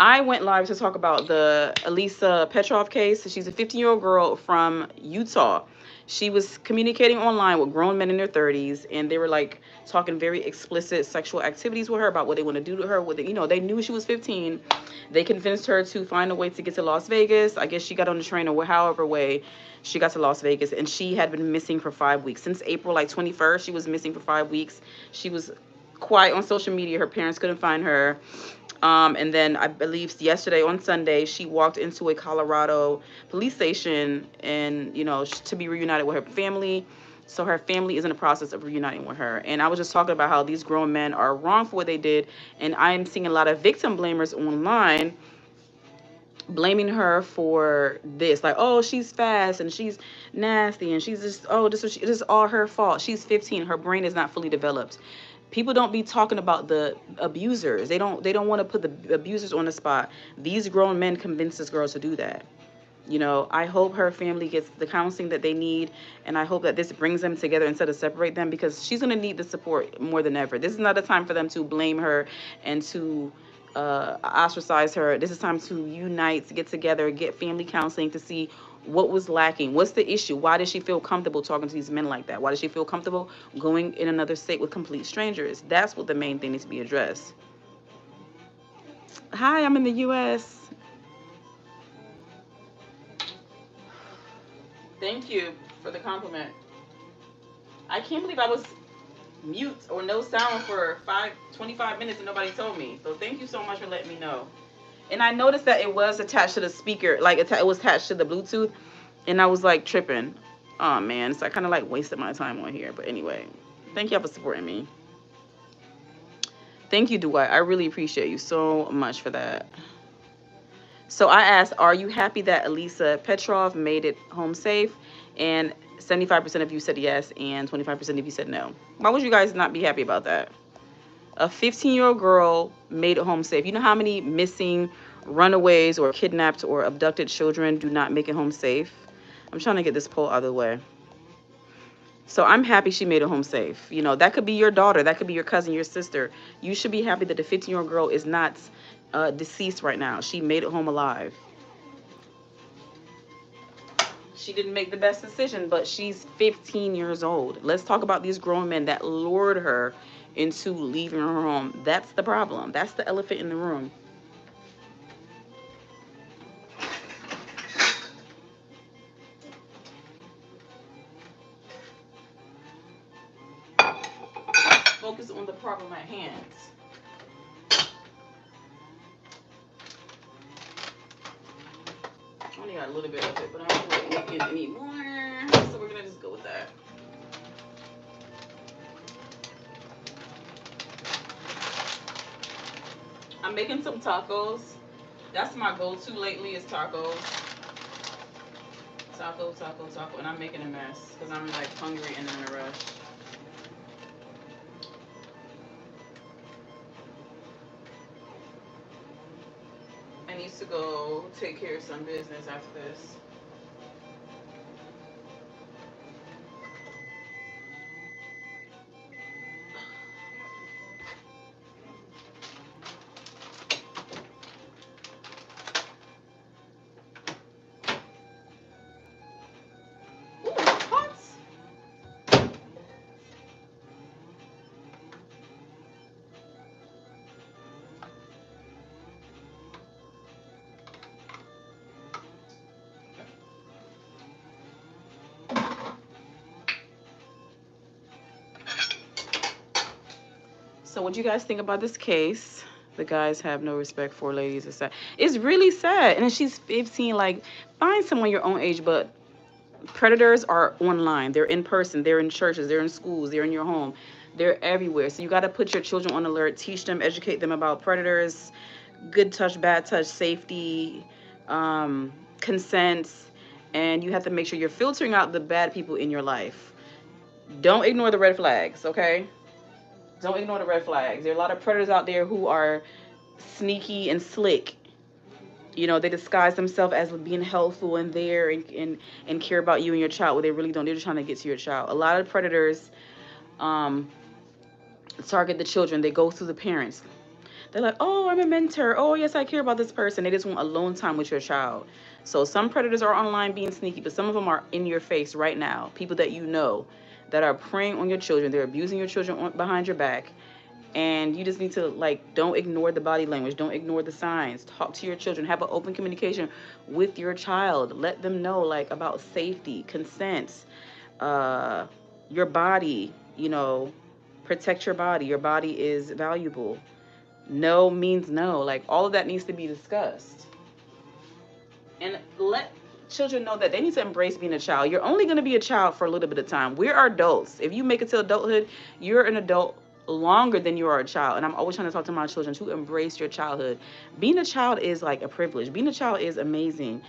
I went live to talk about the Alisa Petrov case. She's a 15-year-old girl from Utah. She was communicating online with grown men in their 30s, and they were like talking very explicit sexual activities with her about what they want to do to her. What they, they knew she was 15. They convinced her to find a way to get to Las Vegas. I guess she got on the train or however way she got to Las Vegas, and she had been missing for 5 weeks. Since April like 21st, she was missing for 5 weeks. She was quiet on social media. Her parents couldn't find her. And then I believe yesterday on Sunday, she walked into a Colorado police station and, to be reunited with her family. So her family is in the process of reuniting with her. And I was just talking about how these grown men are wrong for what they did. And I'm seeing a lot of victim blamers online blaming her for this, like, oh, she's fast and she's nasty and she's just, oh, this is all her fault. She's 15. Her brain is not fully developed. People don't be talking about the abusers. They don't want to put the abusers on the spot. These grown men convinced this girl to do that. I hope her family gets the counseling that they need, and I hope that this brings them together instead of separate them, because she's going to need the support more than ever. This is not a time for them to blame her and to ostracize her. This is time to unite, to get together, get family counseling to see what was lacking. What's the issue? Why does she feel comfortable talking to these men like that? Why does she feel comfortable going in another state with complete strangers? That's what the main thing needs to be addressed. Hi, I'm in the U.S. Thank you for the compliment. I can't believe I was mute or no sound for 25 minutes and nobody told me. So thank you so much for letting me know. And I noticed that it was attached to the speaker, like it was attached to the Bluetooth, and I was like tripping. Oh man, so I kind of like wasted my time on here. But anyway, thank y'all for supporting me. Thank you, Dwight. I really appreciate you so much for that. So I asked, are you happy that Alisa Petrov made it home safe? And 75% of you said yes, and 25% of you said no. Why would you guys not be happy about that? A 15-year-old girl made it home safe. You know how many missing runaways or kidnapped or abducted children do not make it home safe? I'm trying to get this poll out of the way. So I'm happy she made it home safe. That could be your daughter. That could be your cousin, your sister. You should be happy that the 15-year-old girl is not deceased right now. She made it home alive. She didn't make the best decision, but she's 15 years old. Let's talk about these grown men that lured her into leaving her home. That's the problem. That's the elephant in the room. Focus on the problem at hand. I only got a little bit of it, but I don't want to get any more. So we're going to just go with that. I'm making some tacos. That's my go-to lately is tacos. Taco. And I'm making a mess because I'm like hungry and in a rush. I need to go take care of some business after this. So what do you guys think about this case? The guys have no respect for ladies. It's sad. It's really sad. And she's 15. Like, find someone your own age. But predators are online. They're in person. They're in churches. They're in schools. They're in your home. They're everywhere. So you got to put your children on alert. Teach them, educate them about predators, good touch, bad touch, safety, consent. And you have to make sure you're filtering out the bad people in your life. Don't ignore the red flags, okay? Don't ignore the red flags. There are a lot of predators out there who are sneaky and slick. They disguise themselves as being helpful and there and care about you and your child. Well, they really don't. They're just trying to get to your child. A lot of predators target the children. They go through the parents. They're like, oh, I'm a mentor. Oh, yes, I care about this person. They just want alone time with your child. So some predators are online being sneaky, but some of them are in your face right now. People that you know that are preying on your children. They're abusing your children behind your back. And you just need to, like, don't ignore the body language. Don't ignore the signs. Talk to your children. Have an open communication with your child. Let them know, like, about safety, consent, uh, your body, you know, protect your body. Your body is valuable. No means no. Like, all of that needs to be discussed. And let children know that they need to embrace being a child. You're only going to be a child for a little bit of time. We're adults. If you make it to adulthood, you're an adult longer than you are a child. And I'm always trying to talk to my children to embrace your childhood. Being a child is like a privilege. Being a child is amazing.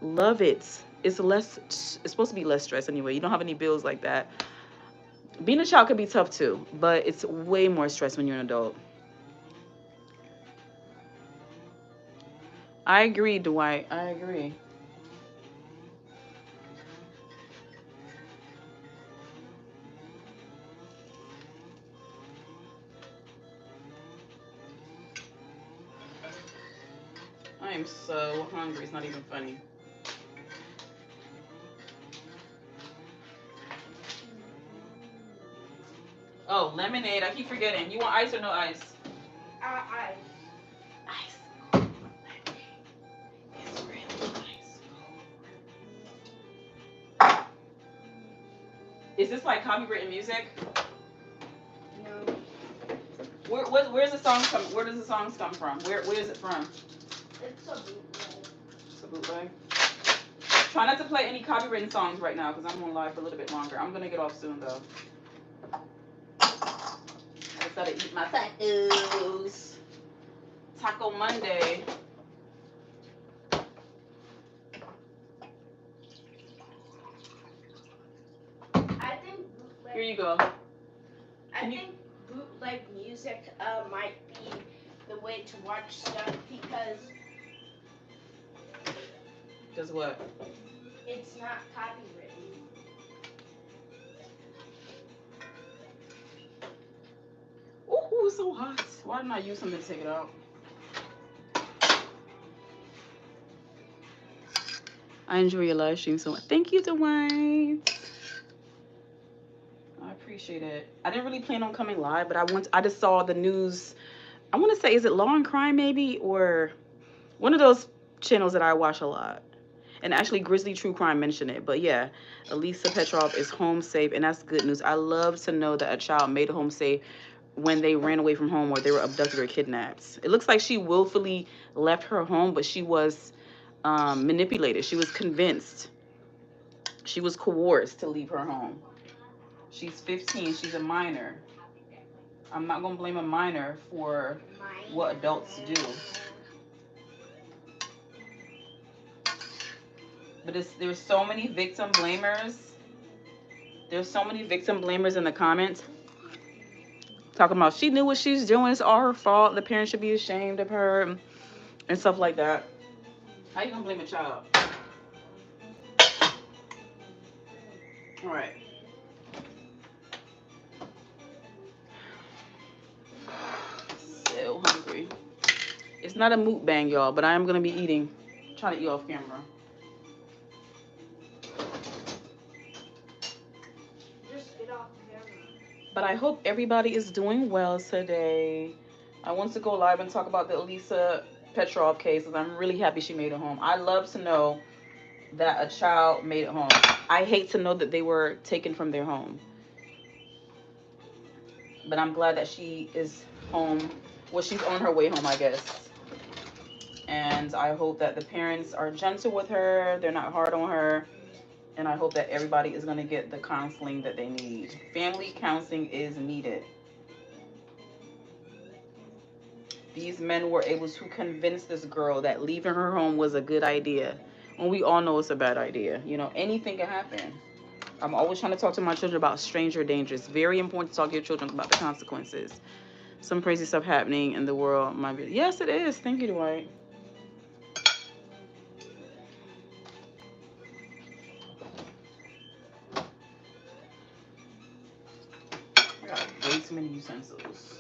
Love it. It's supposed to be less stress anyway. You don't have any bills like that. Being a child can be tough too, but it's way more stress when you're an adult. I agree, Dwight. I agree. I am so hungry. It's not even funny. Oh, lemonade. I keep forgetting. You want ice or no ice? Ice. Ice. It's really nice. Is this like copywritten music? No. Where's the songs come? Where does the songs come from? Where is it from? It's a bootleg. It's a bootleg. Try not to play any copywritten songs right now because I'm on live for a little bit longer. I'm gonna get off soon though. I just gotta eat my tacos. Taco Monday. I think bootleg. Here you go. I think bootleg music might be the way to watch stuff because Does what? it's not copywritten. Ooh, it's so hot. Why didn't I use something to take it out? I enjoy your live stream so much. Thank you, Dwight. I appreciate it. I didn't really plan on coming live, but I just saw the news. I want to say, is it Law and Crime maybe, or one of those channels that I watch a lot. And actually, Grizzly True Crime mentioned it. But yeah, Alisa Petrov is home safe, and that's good news. I love to know that a child made it home safe when they ran away from home or they were abducted or kidnapped. It looks like she willfully left her home, but she was manipulated. She was convinced. She was coerced to leave her home. She's 15. She's a minor. I'm not going to blame a minor for what adults do. But there's so many victim blamers. There's so many victim blamers in the comments. Talking about she knew what she's doing. It's all her fault. The parents should be ashamed of her and stuff like that. How you going to blame a child? All right. So hungry. It's not a mukbang, y'all, but I am going to be eating. I'm trying to eat off camera. But I hope everybody is doing well today. I want to go live and talk about the Alisa Petrov case because I'm really happy she made it home. I love to know that a child made it home. I hate to know that they were taken from their home. But I'm glad that she is home. Well, she's on her way home, I guess. And I hope that the parents are gentle with her. They're not hard on her. And I hope that everybody is going to get the counseling that they need. Family counseling is needed. These men were able to convince this girl that leaving her home was a good idea. And we all know it's a bad idea. You know, anything can happen. I'm always trying to talk to my children about stranger danger. It's very important to talk to your children about the consequences. Some crazy stuff happening in the world might be. Yes, it is. Thank you, Dwight. I got way too many utensils.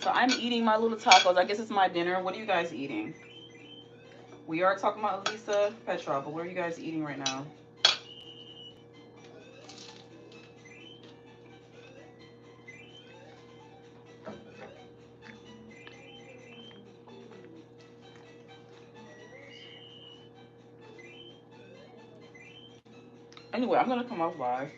So I'm eating my little tacos. I guess it's my dinner. What are you guys eating? We are talking about Alisa Petrov, but what are you guys eating right now? Anyway, I'm gonna come off live.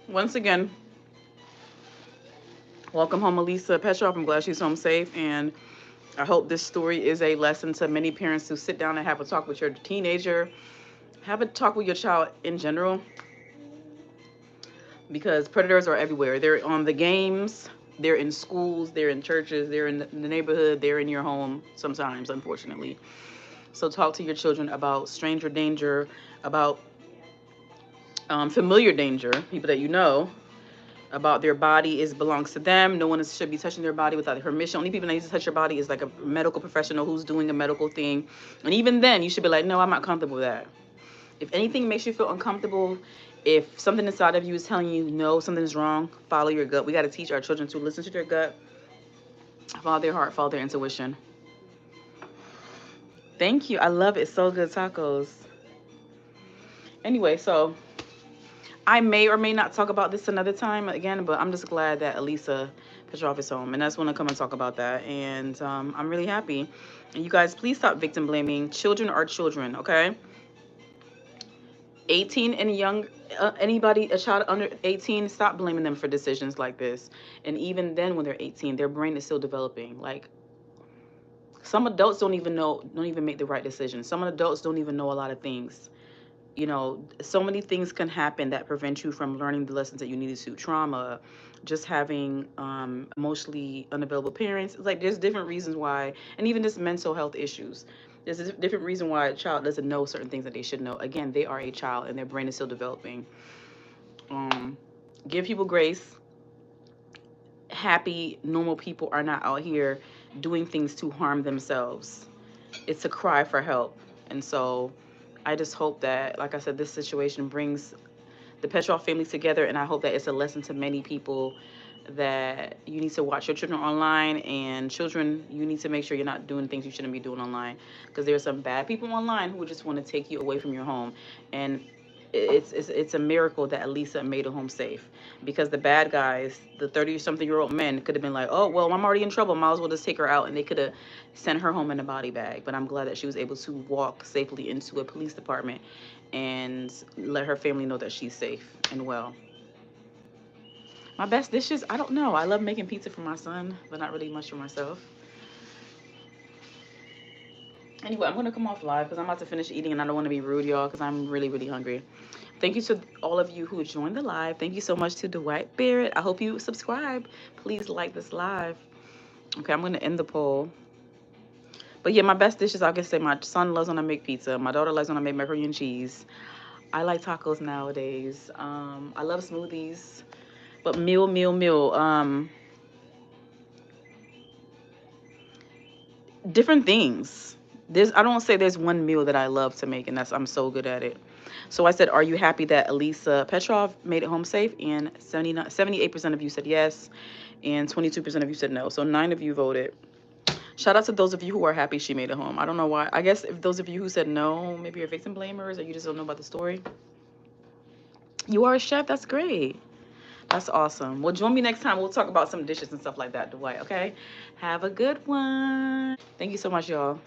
Once again, welcome home, Alisa Petrov. I'm glad she's home safe, and I hope this story is a lesson to many parents to sit down and have a talk with your teenager, have a talk with your child in general, because predators are everywhere. They're on the games, they're in schools, they're in churches, they're in the neighborhood, they're in your home sometimes, unfortunately. So talk to your children about stranger danger, about familiar danger, people that you know, about their body is belongs to them. No one should be touching their body without permission. Only people that need to touch your body is like a medical professional who's doing a medical thing. And even then, you should be like, no, I'm not comfortable with that. If anything makes you feel uncomfortable, if something inside of you is telling you, no, something's wrong, follow your gut. We got to teach our children to listen to their gut, follow their heart, follow their intuition. Thank you. I love it. So good, tacos. Anyway, so I may or may not talk about this another time again, but I'm just glad that Alisa Petrov is home, and I just want to come and talk about that. And I'm really happy. And you guys, please stop victim blaming. Children are children, okay? 18 and young, anybody, a child under 18, stop blaming them for decisions like this. And even then, when they're 18, their brain is still developing. Like, some adults don't even make the right decisions. Some adults don't even know a lot of things. You know, so many things can happen that prevent you from learning the lessons that you needed to. Trauma, just having emotionally unavailable parents. Like, there's different reasons why, and even just mental health issues. There's a different reason why a child doesn't know certain things that they should know. Again, they are a child and their brain is still developing. um Give people grace. Happy normal people are not out here doing things to harm themselves. It's a cry for help. And so I just hope that, like I said, this situation brings the Petrov family together, and I hope that it's a lesson to many people that you need to watch your children online, and children, you need to make sure you're not doing things you shouldn't be doing online, because there's some bad people online who just want to take you away from your home. And it's a miracle that Alisa made it home safe, because the bad guys, the 30-something-year-old men, could have been like, oh, well, I'm already in trouble, might as well just take her out, and they could have sent her home in a body bag. But I'm glad that she was able to walk safely into a police department and let her family know that she's safe and well. My best dishes, I don't know. I love making pizza for my son, but not really much for myself. Anyway, I'm gonna come off live because I'm about to finish eating, and I don't want to be rude, y'all, because I'm really, really hungry. Thank you to all of you who joined the live. Thank you so much to Dwight Barrett. I hope you subscribe. Please like this live. Okay, I'm gonna end the poll. But yeah, my best dishes, I can say my son loves when I make pizza. My daughter likes when I make macaroni and cheese. I like tacos nowadays. I love smoothies. But meal. Different things. I don't say there's one meal that I love to make, and I'm so good at it. So I said, are you happy that Alisa Petrov made it home safe? And 78% of you said yes, and 22% of you said no. So 9 of you voted. Shout out to those of you who are happy she made it home. I don't know why. I guess if those of you who said no, maybe you're victim blamers or you just don't know about the story. You are a chef. That's great. That's awesome. Well, join me next time. We'll talk about some dishes and stuff like that, Dwight, okay? Have a good one. Thank you so much, y'all.